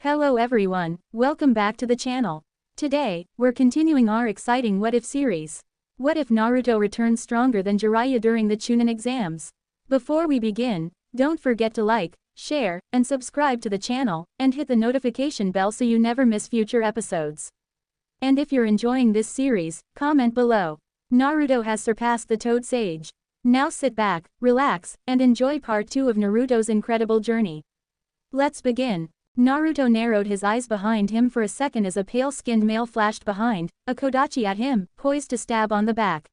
Hello everyone, welcome back to the channel. Today, we're continuing our exciting What If series. What if Naruto returns stronger than Jiraiya during the Chunin Exams? Before we begin, don't forget to like, share, and subscribe to the channel, and hit the notification bell so you never miss future episodes. And if you're enjoying this series, comment below. Naruto has surpassed the Toad Sage. Now sit back, relax, and enjoy part 2 of Naruto's incredible journey. Let's begin. Naruto narrowed his eyes behind him for a second as a pale-skinned male flashed behind, a kodachi at him, poised to stab on the back.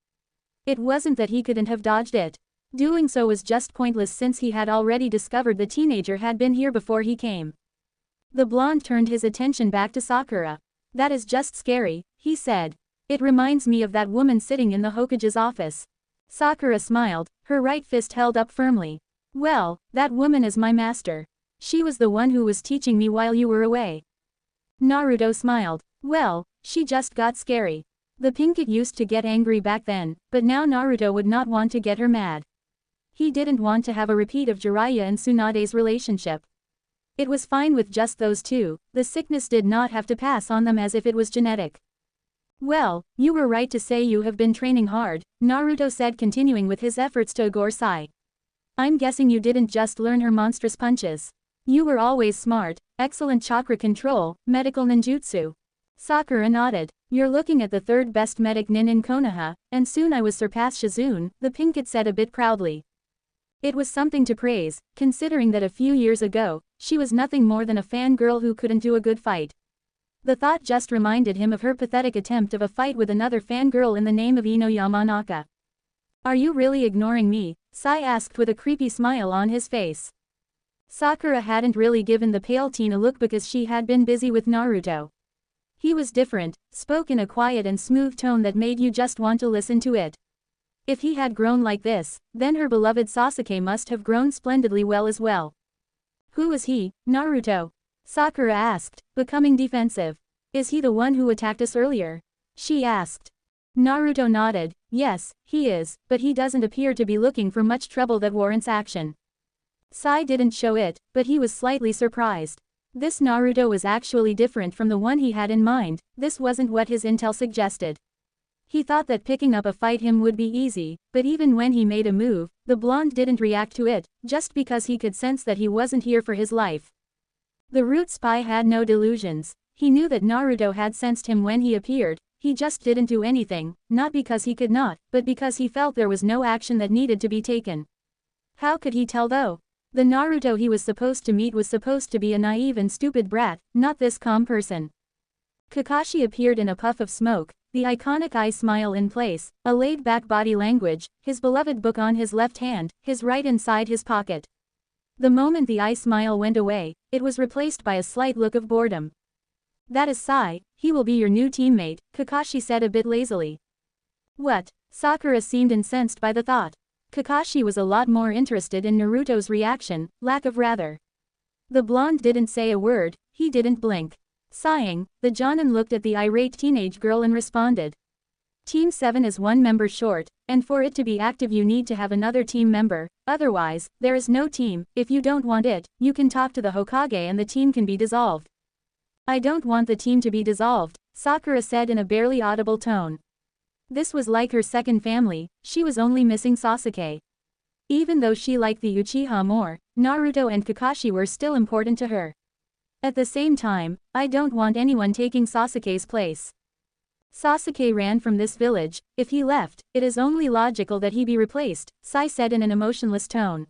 It wasn't that he couldn't have dodged it. Doing so was just pointless since he had already discovered the teenager had been here before he came. The blonde turned his attention back to Sakura. "That is just scary," he said. "It reminds me of that woman sitting in the Hokage's office." Sakura smiled, her right fist held up firmly. "Well, that woman is my master. She was the one who was teaching me while you were away." Naruto smiled. "Well, she just got scary. The pink kid used to get angry back then, but now Naruto would not want to get her mad. He didn't want to have a repeat of Jiraiya and Tsunade's relationship. It was fine with just those two, the sickness did not have to pass on them as if it was genetic." "Well, you were right to say you have been training hard," Naruto said, continuing with his efforts to ignore Sai. "I'm guessing you didn't just learn her monstrous punches. You were always smart, excellent chakra control, medical ninjutsu." Sakura nodded. "You're looking at the third best medic nin in Konoha, and soon I will surpass Shizune," the pink kid said a bit proudly. It was something to praise, considering that a few years ago, she was nothing more than a fangirl who couldn't do a good fight. The thought just reminded him of her pathetic attempt of a fight with another fangirl in the name of Ino Yamanaka. "Are you really ignoring me?" Sai asked with a creepy smile on his face. Sakura hadn't really given the pale teen a look because she had been busy with Naruto. He was different, spoke in a quiet and smooth tone that made you just want to listen to it. If he had grown like this, then her beloved Sasuke must have grown splendidly well as well. "Who is he, Naruto?" Sakura asked, becoming defensive. "Is he the one who attacked us earlier?" she asked. Naruto nodded. "Yes, he is, but he doesn't appear to be looking for much trouble that warrants action." Sai didn't show it, but he was slightly surprised. This Naruto was actually different from the one he had in mind. This wasn't what his intel suggested. He thought that picking up a fight him would be easy, but even when he made a move, the blonde didn't react to it, just because he could sense that he wasn't here for his life. The root spy had no delusions. He knew that Naruto had sensed him when he appeared, he just didn't do anything, not because he could not, but because he felt there was no action that needed to be taken. How could he tell though? The Naruto he was supposed to meet was supposed to be a naive and stupid brat, not this calm person. Kakashi appeared in a puff of smoke, the iconic eye smile in place, a laid-back body language, his beloved book on his left hand, his right inside his pocket. The moment the eye smile went away, it was replaced by a slight look of boredom. "That is Sai, he will be your new teammate," Kakashi said a bit lazily. "What?" Sakura seemed incensed by the thought. Kakashi was a lot more interested in Naruto's reaction, lack of rather. The blonde didn't say a word, he didn't blink. Sighing, the Jonin looked at the irate teenage girl and responded. "Team 7 is one member short, and for it to be active you need to have another team member, otherwise, there is no team. If you don't want it, you can talk to the Hokage and the team can be dissolved." "I don't want the team to be dissolved," Sakura said in a barely audible tone. This was like her second family, she was only missing Sasuke. Even though she liked the Uchiha more, Naruto and Kakashi were still important to her. At the same time, I don't want anyone taking Sasuke's place. Sasuke ran from this village, if he left, it is only logical that he be replaced, Sai said in an emotionless tone.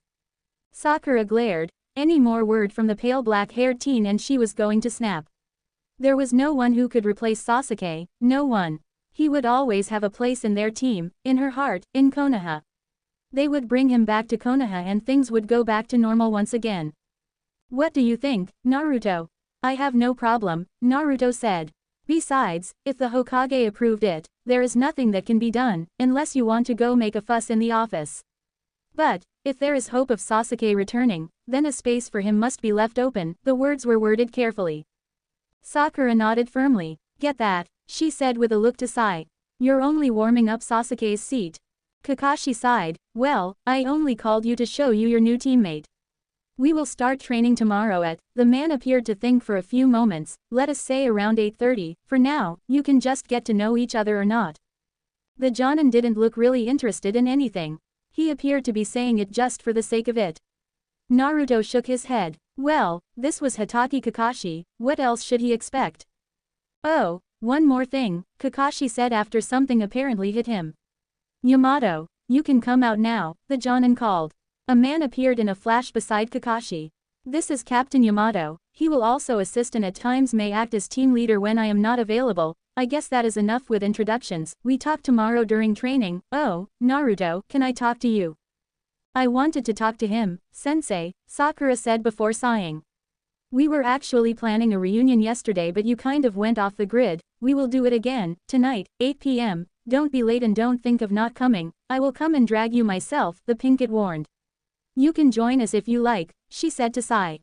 Sakura glared, any more word from the pale black-haired teen and she was going to snap. There was no one who could replace Sasuke, no one. He would always have a place in their team, in her heart, in Konoha. They would bring him back to Konoha and things would go back to normal once again. "What do you think, Naruto?" "I have no problem," Naruto said. "Besides, if the Hokage approved it, there is nothing that can be done, unless you want to go make a fuss in the office. But, if there is hope of Sasuke returning, then a space for him must be left open," the words were worded carefully. Sakura nodded firmly. "Get that," she said with a look to Sai. "You're only warming up Sasuke's seat." Kakashi sighed. "Well, I only called you to show you your new teammate." We will start training tomorrow at, the man appeared to think for a few moments, let us say around 8:30, for now, you can just get to know each other or not. The Jonin didn't look really interested in anything. He appeared to be saying it just for the sake of it. Naruto shook his head. Well, this was Hatake Kakashi, what else should he expect? Oh, one more thing, Kakashi said after something apparently hit him. Yamato, you can come out now, the Jonin called. A man appeared in a flash beside Kakashi. This is Captain Yamato, he will also assist and at times may act as team leader when I am not available. I guess that is enough with introductions, we talk tomorrow during training. Oh, Naruto, can I talk to you? I wanted to talk to him, sensei, Sakura said before sighing. We were actually planning a reunion yesterday but you kind of went off the grid, we will do it again, tonight, 8 p.m, don't be late and don't think of not coming, I will come and drag you myself, the Pinkett warned. You can join us if you like, she said to Sai.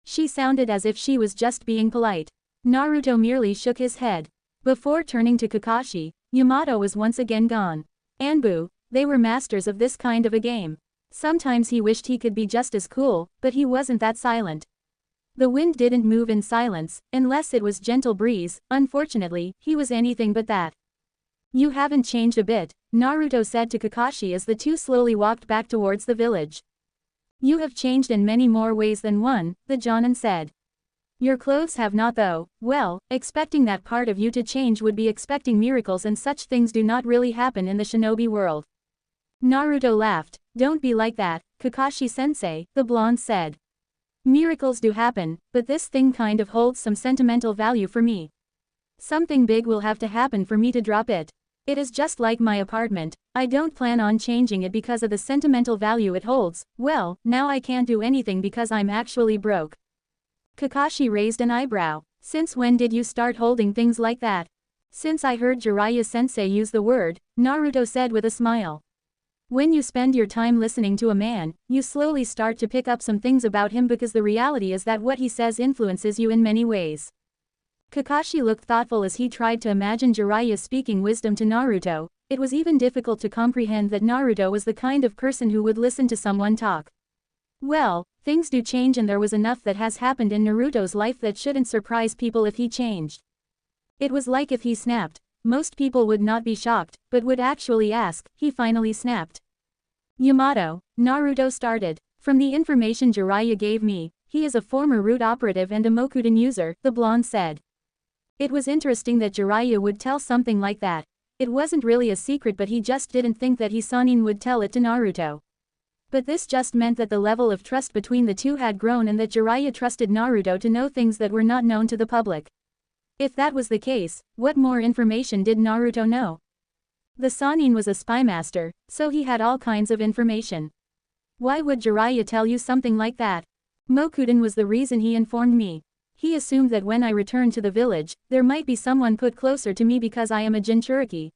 She sounded as if she was just being polite. Naruto merely shook his head. Before turning to Kakashi, Yamato was once again gone. Anbu, they were masters of this kind of a game. Sometimes he wished he could be just as cool, but he wasn't that silent. The wind didn't move in silence, unless it was gentle breeze, unfortunately, he was anything but that. You haven't changed a bit, Naruto said to Kakashi as the two slowly walked back towards the village. You have changed in many more ways than one, the Jonin said. Your clothes have not though, well, expecting that part of you to change would be expecting miracles and such things do not really happen in the shinobi world. Naruto laughed, don't be like that, Kakashi-sensei, the blonde said. Miracles do happen, but this thing kind of holds some sentimental value for me. Something big will have to happen for me to drop it. It is just like my apartment, I don't plan on changing it because of the sentimental value it holds. Well, now I can't do anything because I'm actually broke. Kakashi raised an eyebrow. Since when did you start holding things like that? Since I heard Jiraiya-sensei use the word, Naruto said with a smile. When you spend your time listening to a man, you slowly start to pick up some things about him because the reality is that what he says influences you in many ways. Kakashi looked thoughtful as he tried to imagine Jiraiya speaking wisdom to Naruto. It was even difficult to comprehend that Naruto was the kind of person who would listen to someone talk. Well, things do change and there was enough that has happened in Naruto's life that shouldn't surprise people if he changed. It was like if he snapped. Most people would not be shocked, but would actually ask, he finally snapped. Yamato, Naruto started. From the information Jiraiya gave me, he is a former root operative and a Mokuden user, the blonde said. It was interesting that Jiraiya would tell something like that. It wasn't really a secret but he just didn't think that Hisanin would tell it to Naruto. But this just meant that the level of trust between the two had grown and that Jiraiya trusted Naruto to know things that were not known to the public. If that was the case, what more information did Naruto know? The Sannin was a spy master, so he had all kinds of information. Why would Jiraiya tell you something like that? Mokuden was the reason he informed me. He assumed that when I returned to the village, there might be someone put closer to me because I am a Jinchuriki.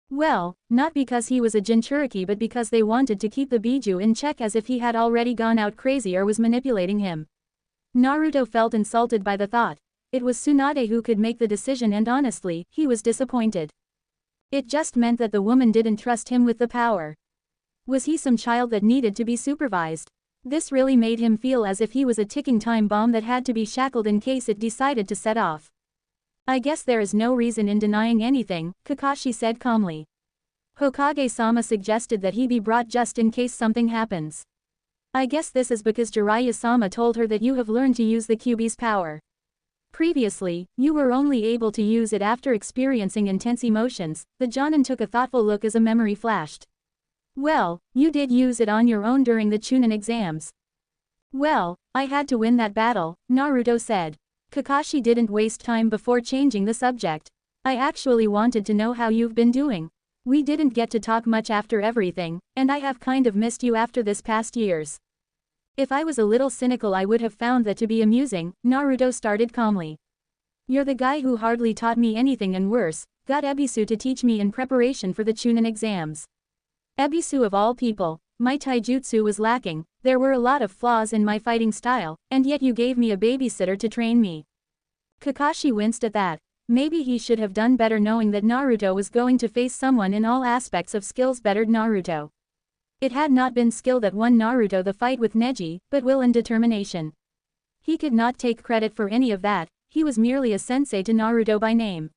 Well, not because he was a Jinchuriki but because they wanted to keep the Biju in check as if he had already gone out crazy or was manipulating him. Naruto felt insulted by the thought. It was Tsunade who could make the decision and honestly, he was disappointed. It just meant that the woman didn't trust him with the power. Was he some child that needed to be supervised? This really made him feel as if he was a ticking time bomb that had to be shackled in case it decided to set off. I guess there is no reason in denying anything, Kakashi said calmly. Hokage-sama suggested that he be brought just in case something happens. I guess this is because Jiraiya-sama told her that you have learned to use the Kyuubi's power. Previously, you were only able to use it after experiencing intense emotions. The Jonin took a thoughtful look as a memory flashed. Well, you did use it on your own during the Chunin exams. Well, I had to win that battle, Naruto said. Kakashi didn't waste time before changing the subject. I actually wanted to know how you've been doing. We didn't get to talk much after everything, and I have kind of missed you after this past years. If I was a little cynical I would have found that to be amusing, Naruto started calmly. You're the guy who hardly taught me anything and worse, got Ebisu to teach me in preparation for the Chunin exams. Ebisu of all people, my taijutsu was lacking, there were a lot of flaws in my fighting style, and yet you gave me a babysitter to train me. Kakashi winced at that. Maybe he should have done better knowing that Naruto was going to face someone in all aspects of skills bettered Naruto. It had not been skill that won Naruto the fight with Neji, but will and determination. He could not take credit for any of that, he was merely a sensei to Naruto by name.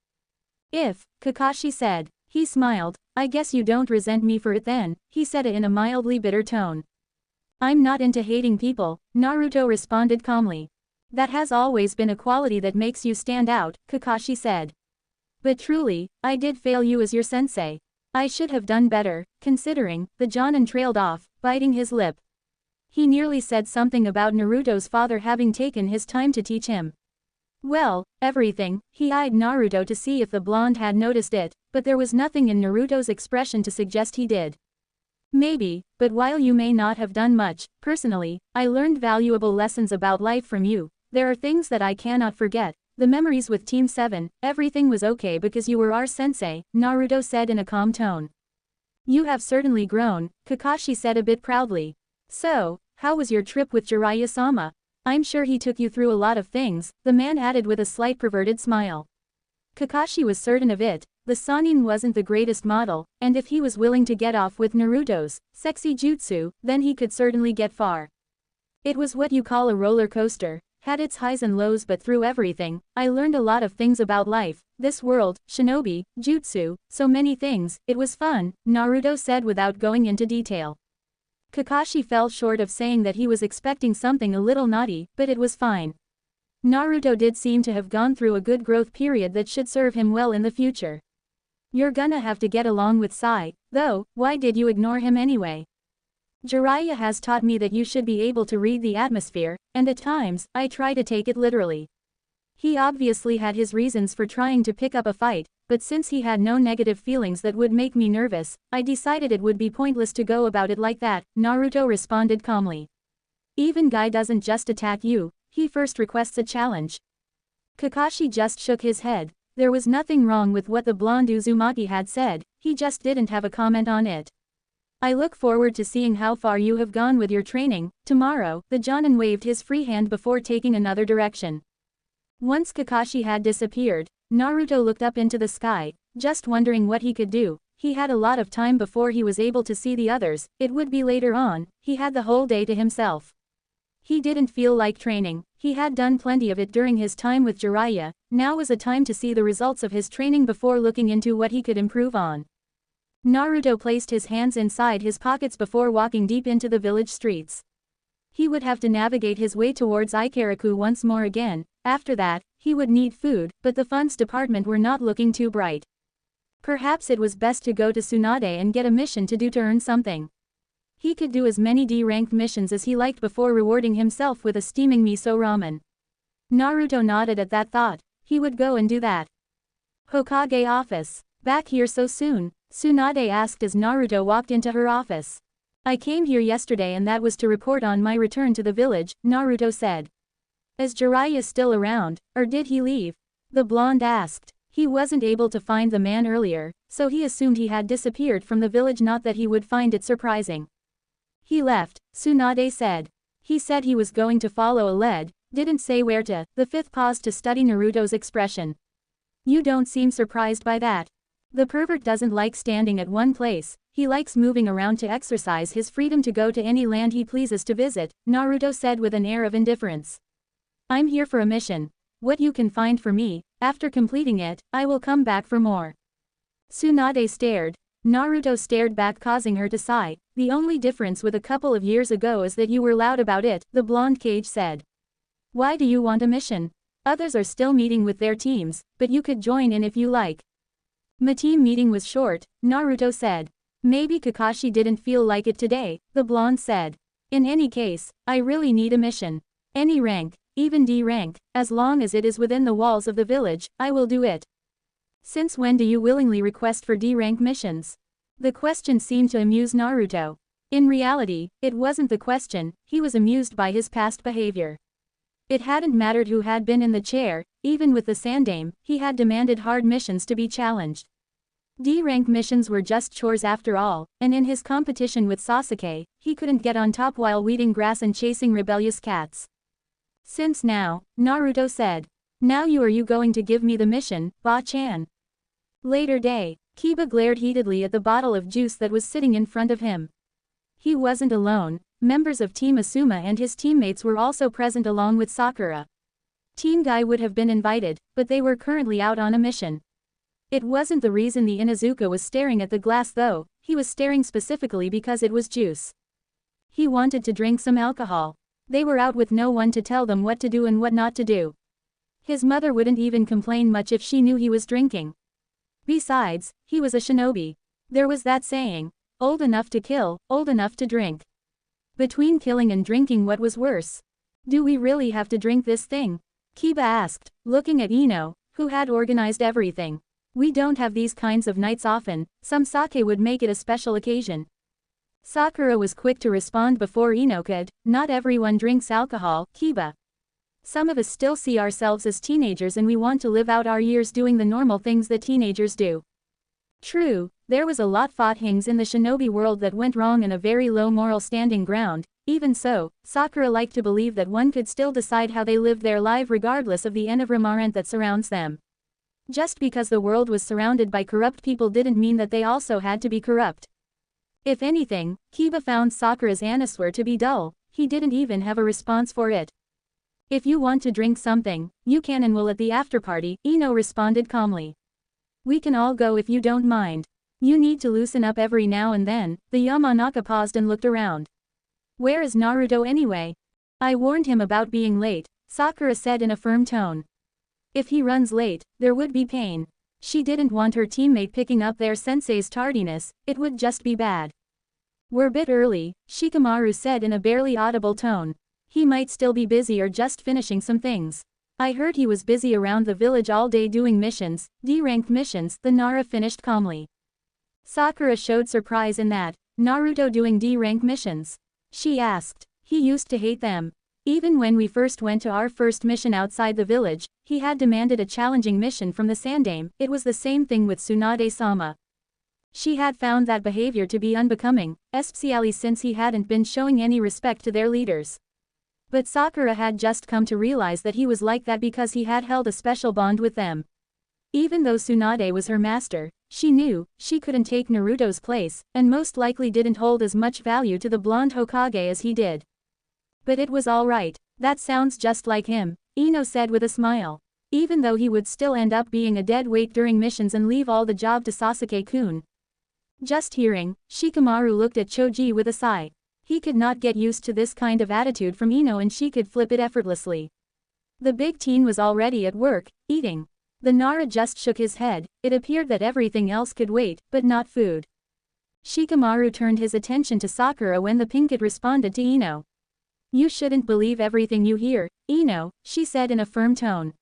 If, Kakashi said. He smiled, I guess you don't resent me for it then, he said it in a mildly bitter tone. I'm not into hating people, Naruto responded calmly. That has always been a quality that makes you stand out, Kakashi said. But truly, I did fail you as your sensei. I should have done better, considering, the Jonin trailed off, biting his lip. He nearly said something about Naruto's father having taken his time to teach him. Well, everything, he eyed Naruto to see if the blonde had noticed it, but there was nothing in Naruto's expression to suggest he did. Maybe, but while you may not have done much, personally, I learned valuable lessons about life from you. There are things that I cannot forget. The memories with Team 7, everything was okay because you were our sensei, Naruto said in a calm tone. You have certainly grown, Kakashi said a bit proudly. So, how was your trip with Jiraiya-sama? I'm sure he took you through a lot of things, the man added with a slight perverted smile. Kakashi was certain of it, the Sannin wasn't the greatest model, and if he was willing to get off with Naruto's sexy jutsu, then he could certainly get far. It was what you call a roller coaster, had its highs and lows, but through everything, I learned a lot of things about life, this world, shinobi, jutsu, so many things, it was fun, Naruto said without going into detail. Kakashi fell short of saying that he was expecting something a little naughty, but it was fine. Naruto did seem to have gone through a good growth period that should serve him well in the future. You're gonna have to get along with Sai, though, why did you ignore him anyway? Jiraiya has taught me that you should be able to read the atmosphere, and at times, I try to take it literally. He obviously had his reasons for trying to pick up a fight, but since he had no negative feelings that would make me nervous, I decided it would be pointless to go about it like that, Naruto responded calmly. Even Guy doesn't just attack you, he first requests a challenge. Kakashi just shook his head. There was nothing wrong with what the blonde Uzumaki had said, he just didn't have a comment on it. I look forward to seeing how far you have gone with your training. Tomorrow, the Jonin waved his free hand before taking another direction. Once Kakashi had disappeared, Naruto looked up into the sky, just wondering what he could do. He had a lot of time before he was able to see the others, it would be later on, he had the whole day to himself. He didn't feel like training, he had done plenty of it during his time with Jiraiya, now was a time to see the results of his training before looking into what he could improve on. Naruto placed his hands inside his pockets before walking deep into the village streets. He would have to navigate his way towards Ikaraku once more again, after that, he would need food, but the funds department were not looking too bright. Perhaps it was best to go to Tsunade and get a mission to do to earn something. He could do as many D-ranked missions as he liked before rewarding himself with a steaming miso ramen. Naruto nodded at that thought, he would go and do that. Hokage office. Back here so soon? Tsunade asked as Naruto walked into her office. I came here yesterday and that was to report on my return to the village, Naruto said. Is Jiraiya still around, or did he leave? The blonde asked. He wasn't able to find the man earlier, so he assumed he had disappeared from the village, not that he would find it surprising. He left, Tsunade said. He said he was going to follow a lead, didn't say where to. The fifth paused to study Naruto's expression. You don't seem surprised by that. The pervert doesn't like standing at one place, he likes moving around to exercise his freedom to go to any land he pleases to visit, Naruto said with an air of indifference. I'm here for a mission. What you can find for me, after completing it, I will come back for more. Tsunade stared. Naruto stared back, causing her to sigh. The only difference with a couple of years ago is that you were loud about it, the blonde cage said. Why do you want a mission? Others are still meeting with their teams, but you could join in if you like. My team meeting was short, Naruto said. Maybe Kakashi didn't feel like it today, the blonde said. In any case, I really need a mission. Any rank, even D rank, as long as it is within the walls of the village, I will do it. Since when do you willingly request for D rank missions? The question seemed to amuse Naruto. In reality, it wasn't the question, he was amused by his past behavior. It hadn't mattered who had been in the chair, even with the Sandaime, he had demanded hard missions to be challenged. D-rank missions were just chores after all, and in his competition with Sasuke, he couldn't get on top while weeding grass and chasing rebellious cats. Since now, Naruto said. Now are you going to give me the mission, Ba-chan? Later day, Kiba glared heatedly at the bottle of juice that was sitting in front of him. He wasn't alone, members of Team Asuma and his teammates were also present along with Sakura. Team Guy would have been invited, but they were currently out on a mission. It wasn't the reason the Inuzuka was staring at the glass though, he was staring specifically because it was juice. He wanted to drink some alcohol. They were out with no one to tell them what to do and what not to do. His mother wouldn't even complain much if she knew he was drinking. Besides, he was a shinobi. There was that saying, old enough to kill, old enough to drink. Between killing and drinking, what was worse? Do we really have to drink this thing? Kiba asked, looking at Ino, who had organized everything. We don't have these kinds of nights often, some sake would make it a special occasion. Sakura was quick to respond before Ino could, not everyone drinks alcohol, Kiba. Some of us still see ourselves as teenagers and we want to live out our years doing the normal things that teenagers do. True, there was a lot of things in the shinobi world that went wrong in a very low moral standing ground. Even so, Sakura liked to believe that one could still decide how they lived their life regardless of the environment that surrounds them. Just because the world was surrounded by corrupt people didn't mean that they also had to be corrupt. If anything, Kiba found Sakura's answer to be dull. He didn't even have a response for it. If you want to drink something, you can and will at the afterparty, Ino responded calmly. We can all go if you don't mind. You need to loosen up every now and then. The Yamanaka paused and looked around. Where is Naruto anyway? I warned him about being late, Sakura said in a firm tone. If he runs late, there would be pain. She didn't want her teammate picking up their sensei's tardiness, it would just be bad. We're a bit early, Shikamaru said in a barely audible tone. He might still be busy or just finishing some things. I heard he was busy around the village all day doing missions, D-rank missions, the Nara finished calmly. Sakura showed surprise in that, Naruto doing D-rank missions. She asked. He used to hate them. Even when we first went to our first mission outside the village, he had demanded a challenging mission from the Sandame. It was the same thing with Tsunade-sama. She had found that behavior to be unbecoming, especially since he hadn't been showing any respect to their leaders. But Sakura had just come to realize that he was like that because he had held a special bond with them. Even though Tsunade was her master, she knew she couldn't take Naruto's place, and most likely didn't hold as much value to the blonde Hokage as he did. But it was alright, that sounds just like him, Ino said with a smile. Even though he would still end up being a dead weight during missions and leave all the job to Sasuke-kun. Just hearing, Shikamaru looked at Choji with a sigh. He could not get used to this kind of attitude from Ino and she could flip it effortlessly. The big teen was already at work, eating. The Nara just shook his head. It appeared that everything else could wait, but not food. Shikamaru turned his attention to Sakura when the Pinkett responded to Ino. You shouldn't believe everything you hear, Ino, she said in a firm tone.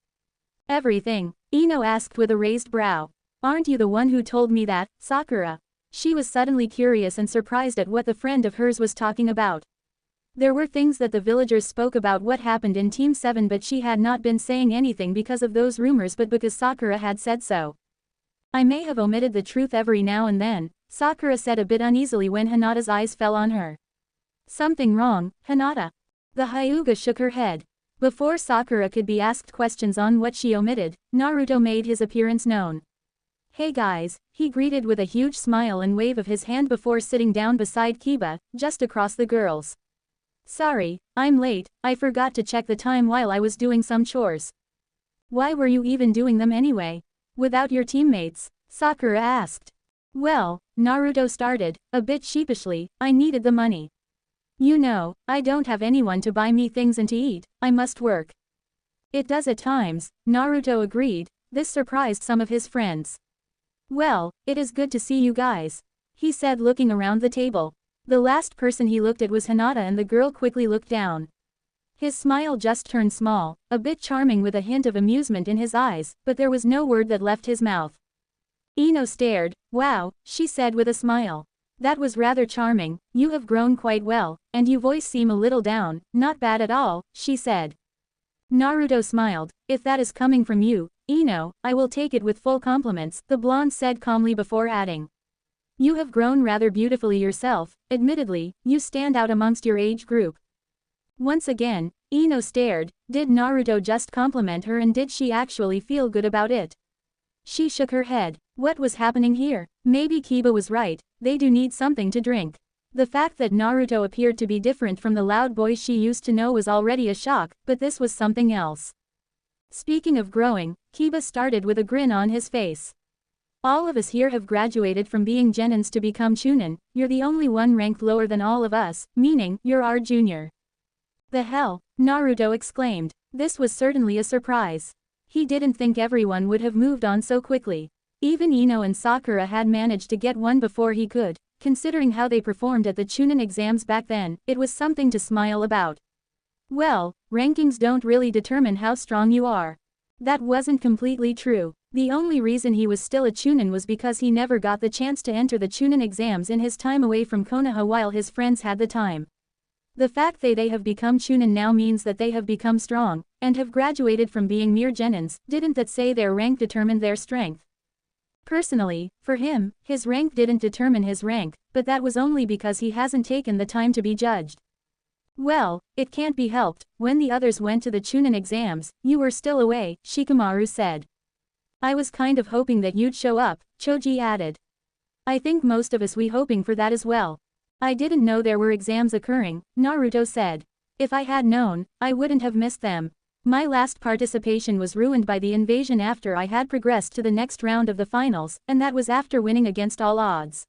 Everything? Ino asked with a raised brow. Aren't you the one who told me that, Sakura? She was suddenly curious and surprised at what the friend of hers was talking about. There were things that the villagers spoke about what happened in Team 7, but she had not been saying anything because of those rumors but because Sakura had said so. I may have omitted the truth every now and then, Sakura said a bit uneasily when Hinata's eyes fell on her. Something wrong, Hinata? The Hyuga shook her head. Before Sakura could be asked questions on what she omitted, Naruto made his appearance known. Hey guys, he greeted with a huge smile and wave of his hand before sitting down beside Kiba, just across the girls. Sorry, I'm late, I forgot to check the time while I was doing some chores. Why were you even doing them anyway? Without your teammates? Sakura asked. Well, Naruto started, a bit sheepishly, I needed the money. You know, I don't have anyone to buy me things and to eat, I must work. It does at times, Naruto agreed. This surprised some of his friends. Well, it is good to see you guys, he said looking around the table. The last person he looked at was Hinata and the girl quickly looked down. His smile just turned small, a bit charming with a hint of amusement in his eyes, but there was no word that left his mouth. Ino stared. Wow, she said with a smile. That was rather charming, you have grown quite well, and your voice seem a little down, not bad at all, she said. Naruto smiled. If that is coming from you, Ino, I will take it with full compliments, the blonde said calmly before adding. You have grown rather beautifully yourself, admittedly, you stand out amongst your age group. Once again, Ino stared. Did Naruto just compliment her and did she actually feel good about it? She shook her head. What was happening here? Maybe Kiba was right, they do need something to drink. The fact that Naruto appeared to be different from the loud boy she used to know was already a shock, but this was something else. Speaking of growing, Kiba started with a grin on his face. All of us here have graduated from being Genins to become Chunin, you're the only one ranked lower than all of us, meaning, you're our junior. The hell? Naruto exclaimed. This was certainly a surprise. He didn't think everyone would have moved on so quickly. Even Ino and Sakura had managed to get one before he could. Considering how they performed at the Chunin exams back then, it was something to smile about. Well, rankings don't really determine how strong you are. That wasn't completely true. The only reason he was still a Chunin was because he never got the chance to enter the Chunin exams in his time away from Konoha while his friends had the time. The fact that they have become Chunin now means that they have become strong, and have graduated from being mere Genins. Didn't that say their rank determined their strength? Personally, for him, his rank didn't determine his rank, but that was only because he hasn't taken the time to be judged. Well, it can't be helped, when the others went to the Chunin exams, you were still away, Shikamaru said. I was kind of hoping that you'd show up, Choji added. I think most of us we hoping for that as well. I didn't know there were exams occurring, Naruto said. If I had known, I wouldn't have missed them. My last participation was ruined by the invasion after I had progressed to the next round of the finals, and that was after winning against all odds.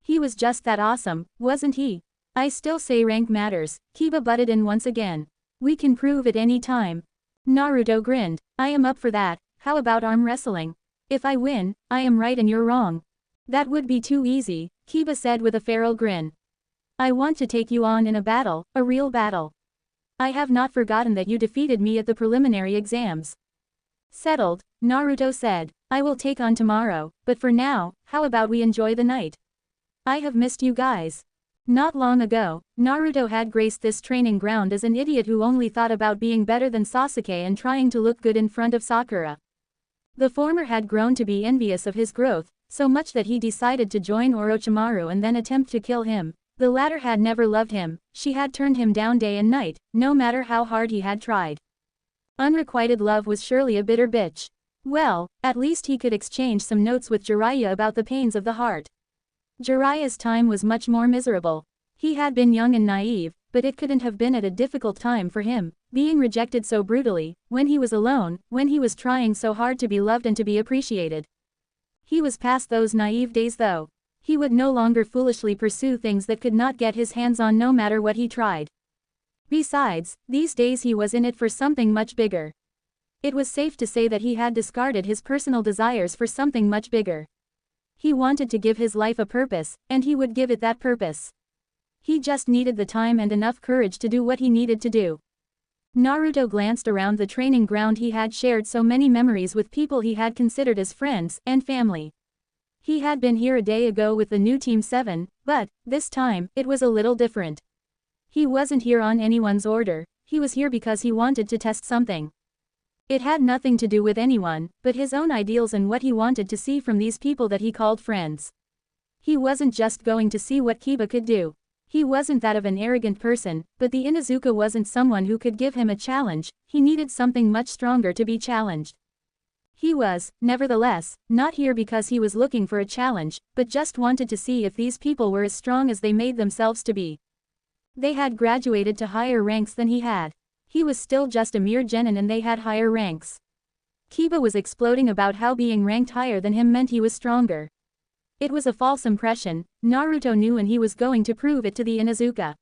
He was just that awesome, wasn't he? I still say rank matters, Kiba butted in once again. We can prove it any time. Naruto grinned. I am up for that. How about arm wrestling? If I win, I am right and you're wrong. That would be too easy, Kiba said with a feral grin. I want to take you on in a battle, a real battle. I have not forgotten that you defeated me at the preliminary exams. Settled, Naruto said. I will take on tomorrow, but for now, how about we enjoy the night? I have missed you guys. Not long ago, Naruto had graced this training ground as an idiot who only thought about being better than Sasuke and trying to look good in front of Sakura. The former had grown to be envious of his growth, so much that he decided to join Orochimaru and then attempt to kill him. The latter had never loved him, she had turned him down day and night, no matter how hard he had tried. Unrequited love was surely a bitter bitch. Well, at least he could exchange some notes with Jiraiya about the pains of the heart. Jiraiya's time was much more miserable. He had been young and naive, but it couldn't have been at a difficult time for him, being rejected so brutally, when he was alone, when he was trying so hard to be loved and to be appreciated. He was past those naive days though. He would no longer foolishly pursue things that could not get his hands on no matter what he tried. Besides, these days he was in it for something much bigger. It was safe to say that he had discarded his personal desires for something much bigger. He wanted to give his life a purpose, and he would give it that purpose. He just needed the time and enough courage to do what he needed to do. Naruto glanced around the training ground. He had shared so many memories with people he had considered as friends and family. He had been here a day ago with the new Team 7, but, this time, it was a little different. He wasn't here on anyone's order, he was here because he wanted to test something. It had nothing to do with anyone, but his own ideals and what he wanted to see from these people that he called friends. He wasn't just going to see what Kiba could do. He wasn't that of an arrogant person, but the Inuzuka wasn't someone who could give him a challenge, he needed something much stronger to be challenged. He was, nevertheless, not here because he was looking for a challenge, but just wanted to see if these people were as strong as they made themselves to be. They had graduated to higher ranks than he had. He was still just a mere genin and they had higher ranks. Kiba was exploding about how being ranked higher than him meant he was stronger. It was a false impression, Naruto knew, and he was going to prove it to the Inuzuka.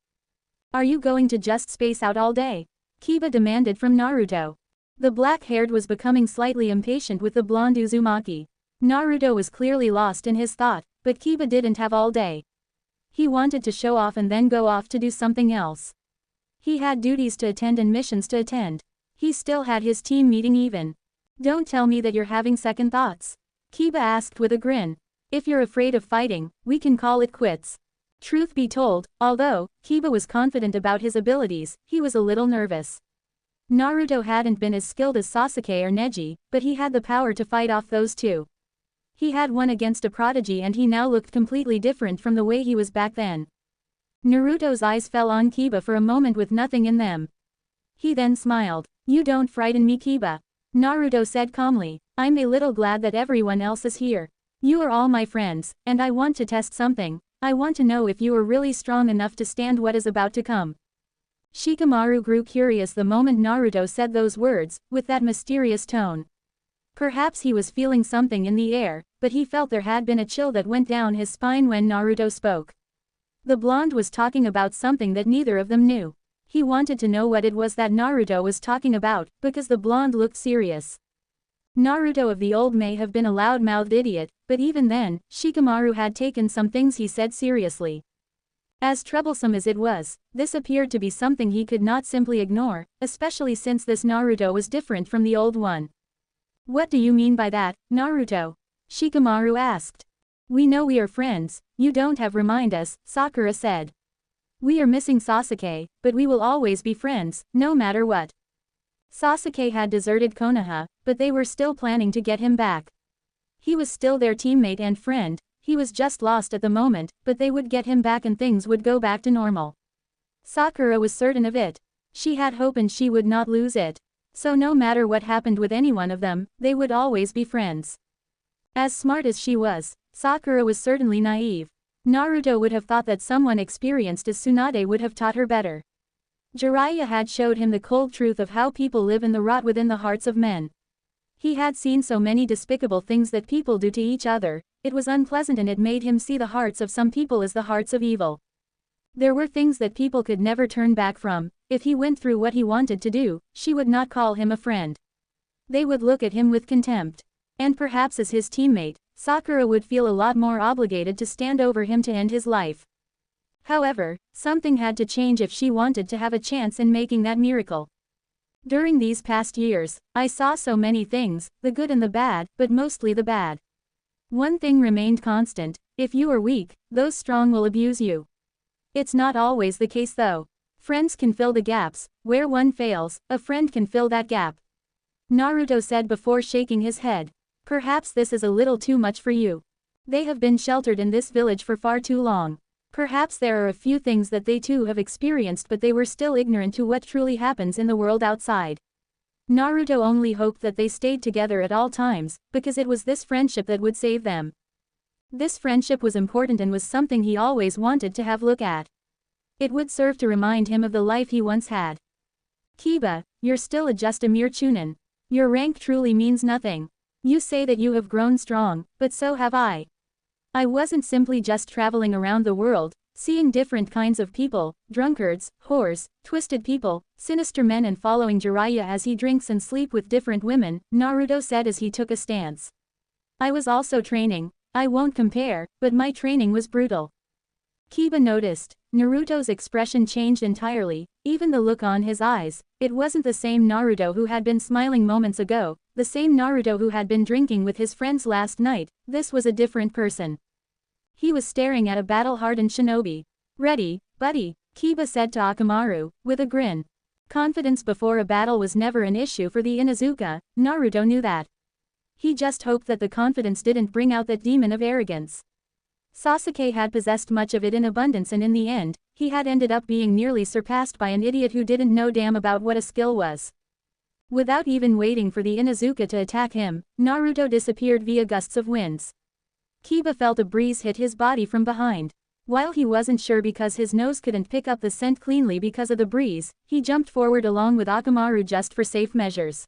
Are you going to just space out all day? Kiba demanded from Naruto. The black-haired was becoming slightly impatient with the blonde Uzumaki. Naruto was clearly lost in his thought, but Kiba didn't have all day. He wanted to show off and then go off to do something else. He had duties to attend and missions to attend. He still had his team meeting even. Don't tell me that you're having second thoughts. Kiba asked with a grin. If you're afraid of fighting, we can call it quits. Truth be told, although Kiba was confident about his abilities, he was a little nervous. Naruto hadn't been as skilled as Sasuke or Neji, but he had the power to fight off those two. He had won against a prodigy and he now looked completely different from the way he was back then. Naruto's eyes fell on Kiba for a moment with nothing in them. He then smiled. You don't frighten me, Kiba. Naruto said calmly. I'm a little glad that everyone else is here. You are all my friends, and I want to test something, I want to know if you are really strong enough to stand what is about to come. Shikamaru grew curious the moment Naruto said those words, with that mysterious tone. Perhaps he was feeling something in the air, but he felt there had been a chill that went down his spine when Naruto spoke. The blonde was talking about something that neither of them knew. He wanted to know what it was that Naruto was talking about, because the blonde looked serious. Naruto of the old may have been a loud-mouthed idiot, but even then, Shikamaru had taken some things he said seriously. As troublesome as it was, this appeared to be something he could not simply ignore, especially since this Naruto was different from the old one. What do you mean by that, Naruto? Shikamaru asked. We know we are friends, you don't have remind us, Sakura said. We are missing Sasuke, but we will always be friends, no matter what. Sasuke had deserted Konoha, but they were still planning to get him back. He was still their teammate and friend, he was just lost at the moment, but they would get him back and things would go back to normal. Sakura was certain of it. She had hope and she would not lose it. So no matter what happened with any one of them, they would always be friends. As smart as she was, Sakura was certainly naive. Naruto would have thought that someone experienced as Tsunade would have taught her better. Jiraiya had showed him the cold truth of how people live in the rot within the hearts of men. He had seen so many despicable things that people do to each other, it was unpleasant and it made him see the hearts of some people as the hearts of evil. There were things that people could never turn back from. If he went through what he wanted to do, she would not call him a friend. They would look at him with contempt. And perhaps as his teammate, Sakura would feel a lot more obligated to stand over him to end his life. However, something had to change if she wanted to have a chance in making that miracle. During these past years, I saw so many things, the good and the bad, but mostly the bad. One thing remained constant: if you are weak, those strong will abuse you. It's not always the case though. Friends can fill the gaps, where one fails, a friend can fill that gap. Naruto said before shaking his head. Perhaps this is a little too much for you. They have been sheltered in this village for far too long. Perhaps there are a few things that they too have experienced but they were still ignorant to what truly happens in the world outside. Naruto only hoped that they stayed together at all times, because it was this friendship that would save them. This friendship was important and was something he always wanted to have look at. It would serve to remind him of the life he once had. Kiba, you're still just a mere Chunin. Your rank truly means nothing. You say that you have grown strong, but so have I. I wasn't simply just traveling around the world, seeing different kinds of people, drunkards, whores, twisted people, sinister men and following Jiraiya as he drinks and sleep with different women, Naruto said as he took a stance. I was also training. I won't compare, but my training was brutal. Kiba noticed. Naruto's expression changed entirely, even the look on his eyes. It wasn't the same Naruto who had been smiling moments ago, the same Naruto who had been drinking with his friends last night. This was a different person. He was staring at a battle-hardened shinobi. Ready, buddy, Kiba said to Akamaru, with a grin. Confidence before a battle was never an issue for the Inuzuka, Naruto knew that. He just hoped that the confidence didn't bring out that demon of arrogance. Sasuke had possessed much of it in abundance and in the end, he had ended up being nearly surpassed by an idiot who didn't know damn about what a skill was. Without even waiting for the Inuzuka to attack him, Naruto disappeared via gusts of winds. Kiba felt a breeze hit his body from behind. While he wasn't sure because his nose couldn't pick up the scent cleanly because of the breeze, he jumped forward along with Akamaru just for safe measures.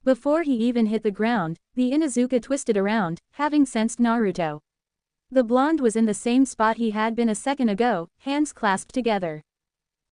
Before he even hit the ground, the Inuzuka twisted around, having sensed Naruto. The blonde was in the same spot he had been a second ago, hands clasped together.